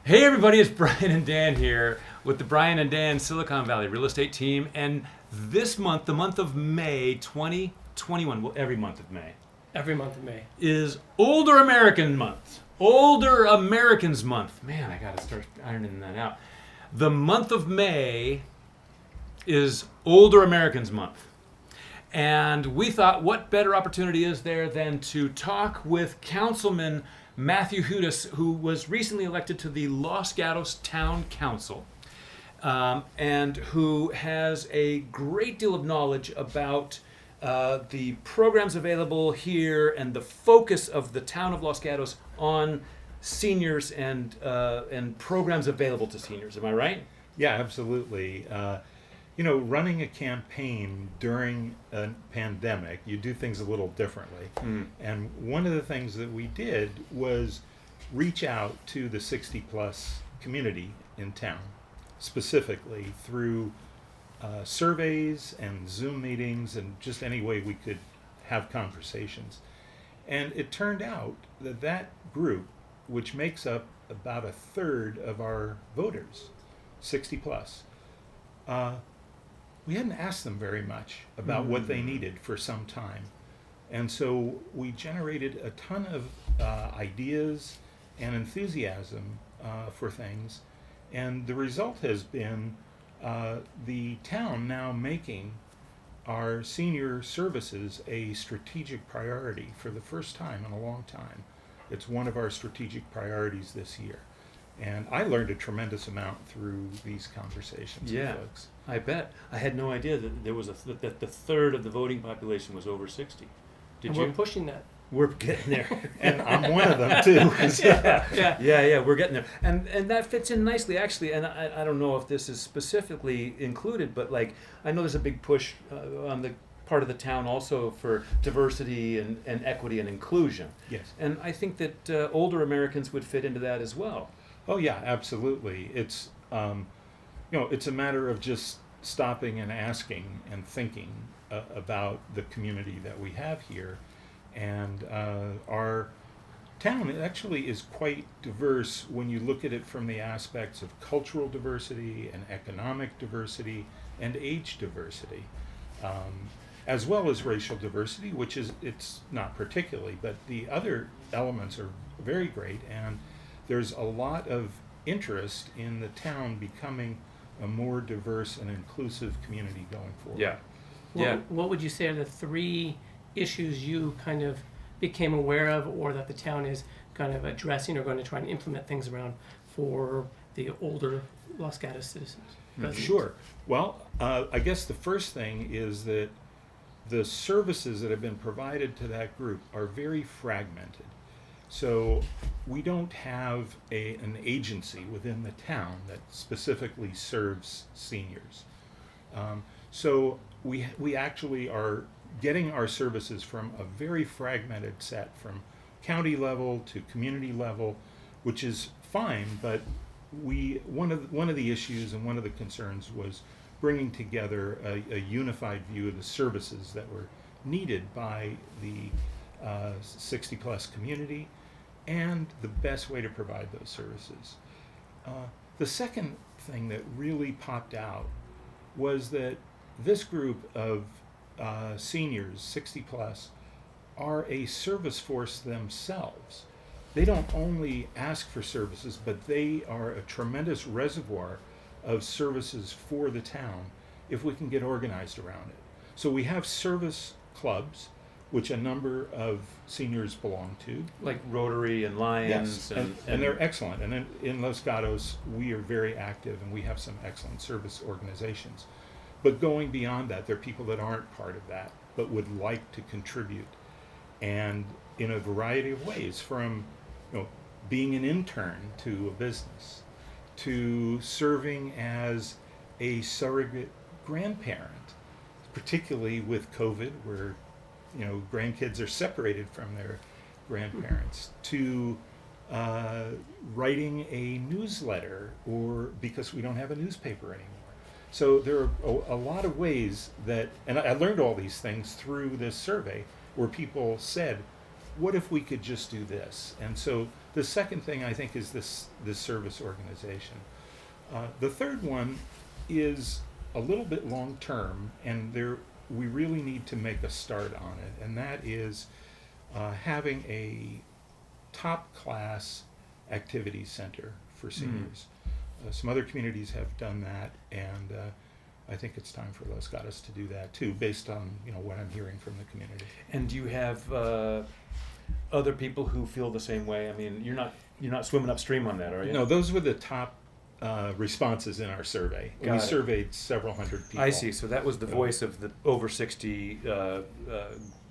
Hey everybody, it's Brian and Dan here with the Brian and Dan Silicon Valley Real Estate Team. And this month, the month of May 2021, well, every month of May, Every month of May. is Older American Month. Older Americans Month. Man, I gotta start ironing that out. The month of May is Older Americans Month. And we thought, what better opportunity is there than to talk with Councilman Matthew Hudes, who was recently elected to the Los Gatos Town Council, and who has a great deal of knowledge about the programs available here and the focus of the town of Los Gatos on seniors and programs available to seniors. Am I right? Yeah, absolutely. Running a campaign during a pandemic, you do things a little differently. And one of the things that we did was reach out to the 60 plus community in town, specifically through surveys and Zoom meetings and just any way we could have conversations. And it turned out that that group, which makes up about a third of our voters, 60 plus, we hadn't asked them very much about what they needed for some time. And so we generated a ton of ideas and enthusiasm for things. And the result has been the town now making our senior services a strategic priority for the first time in a long time. It's one of our strategic priorities this year. And I learned a tremendous amount through these conversations with folks. I bet. I had no idea that there was that the third of the voting population was over 60. And we're pushing that. We're getting there. And I'm one of them too. Yeah, we're getting there. And that fits in nicely, actually. And I don't know if this is specifically included, but like I know there's a big push on the part of the town also for diversity and equity and inclusion. Yes. And I think that older Americans would fit into that as well. Oh yeah, absolutely. It's it's a matter of just stopping and asking and thinking about the community that we have here, and our town actually is quite diverse when you look at it from the aspects of cultural diversity and economic diversity and age diversity, as well as racial diversity, which it's not particularly, but the other elements are very great. And there's a lot of interest in the town becoming a more diverse and inclusive community going forward. Yeah. What would you say are the three issues you kind of became aware of, or that the town is kind of addressing or going to try and implement things around for the older Los Gatos citizens? Sure. Well, I guess the first thing is that the services that have been provided to that group are very fragmented. So we don't have an agency within the town that specifically serves seniors. So we actually are getting our services from a very fragmented set, from county level to community level, which is fine. But one of the issues and one of the concerns was bringing together a unified view of the services that were needed by the 60 plus community and the best way to provide those services. The second thing that really popped out was that this group of seniors, 60 plus, are a service force themselves. They don't only ask for services, but they are a tremendous reservoir of services for the town if we can get organized around it. So we have service clubs, which a number of seniors belong to. Like Rotary and Lions. Yes, and they're excellent. And in Los Gatos, we are very active and we have some excellent service organizations. But going beyond that, there are people that aren't part of that, but would like to contribute. And in a variety of ways, from being an intern to a business, to serving as a surrogate grandparent, particularly with COVID, where grandkids are separated from their grandparents, to writing a newsletter, or because we don't have a newspaper anymore. So there are a lot of ways that, and I learned all these things through this survey, where people said, what if we could just do this? And so the second thing I think is this service organization. The third one is a little bit long term, and we really need to make a start on it, and that is having a top class activity center for seniors. Some other communities have done that, and I think it's time for Los Gatos to do that too, based on what I'm hearing from the community. And do you have other people who feel the same way? I mean, you're not swimming upstream on that, are you? No, those were the top responses in our survey. Got We it. surveyed several hundred people. I see. So that was the voice of the over 60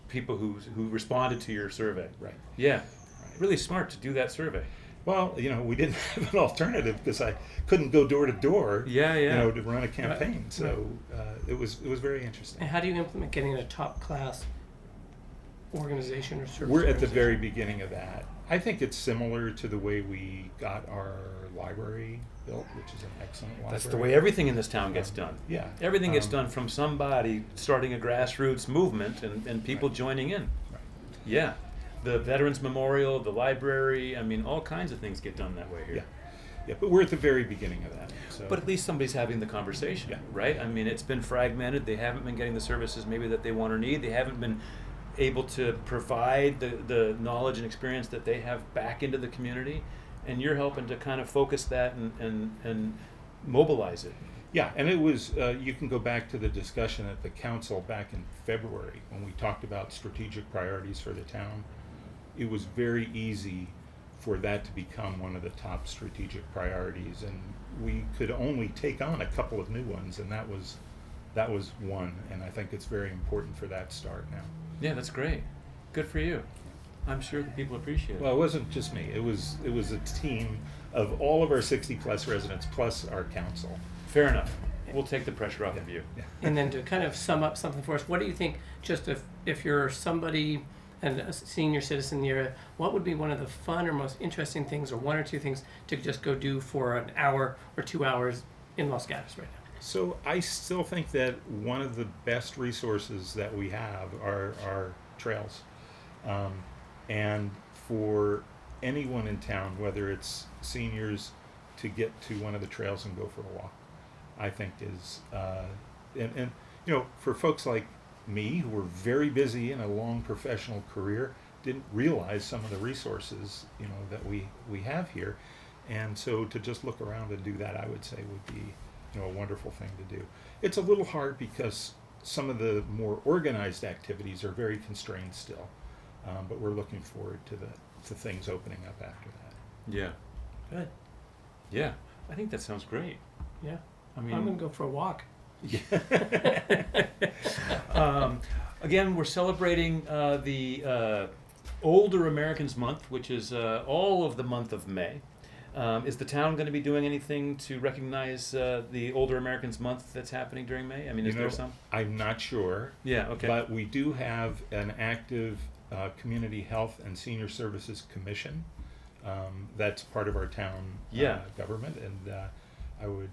people who responded to your survey. Right. Yeah. Right. Really smart to do that survey. Well, we didn't have an alternative because I couldn't go door to door. Yeah. To run a campaign. So it was very interesting. And how do you implement getting a top class organization or service? We're at the organization? very beginning of that. I think it's similar to the way we got our library built, which is an excellent library. That's the way everything in this town gets done. Yeah. Everything gets done from somebody starting a grassroots movement and people joining in. Right. Yeah. The Veterans Memorial, the library, I mean, all kinds of things get done that way here. Yeah, but we're at the very beginning of that. So. But at least somebody's having the conversation, Yeah. right? I mean, it's been fragmented. They haven't been getting the services maybe that they want or need. They haven't been able to provide the knowledge and experience that they have back into the community. And you're helping to kind of focus that and mobilize it. Yeah, and it was, you can go back to the discussion at the council back in February when we talked about strategic priorities for the town. It was very easy for that to become one of the top strategic priorities, and we could only take on a couple of new ones, and that was one, and I think it's very important for that start now. Yeah, that's great. Good for you. I'm sure the people appreciate it. Well, it wasn't just me. It was a team of all of our 60-plus residents plus our council. Fair enough. We'll take the pressure off of you. Yeah. And then to kind of sum up something for us, what do you think, just if you're somebody and a senior citizen in the area, what would be one of the fun or most interesting things, or one or two things to just go do for an hour or 2 hours in Los Gatos right now? So I still think that one of the best resources that we have are trails. And for anyone in town, whether it's seniors, to get to one of the trails and go for a walk, I think is, and for folks like me who were very busy in a long professional career, didn't realize some of the resources, that we have here. And so to just look around and do that, I would say would be, a wonderful thing to do. It's a little hard because some of the more organized activities are very constrained still. But we're looking forward to things opening up after that. Yeah. Good. Yeah. I think that sounds great. Yeah. I mean, I'm going to go for a walk. Again, we're celebrating the Older Americans Month, which is all of the month of May. Is the town going to be doing anything to recognize the Older Americans Month that's happening during May? I mean, is there some? I'm not sure. Yeah, okay. But we do have an active Community Health and Senior Services Commission. That's part of our town government, and I would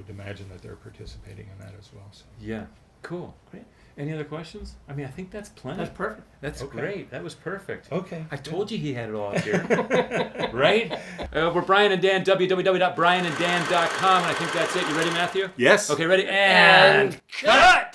imagine that they're participating in that as well. So. Yeah, cool. Great. Any other questions? I mean, I think that's plenty. That's perfect. That's Okay. great. That was perfect. Okay. I told you he had it all up here. Right? We're Brian and Dan, www.briananddan.com, and I think that's it. You ready, Matthew? Yes. Okay, ready? And cut!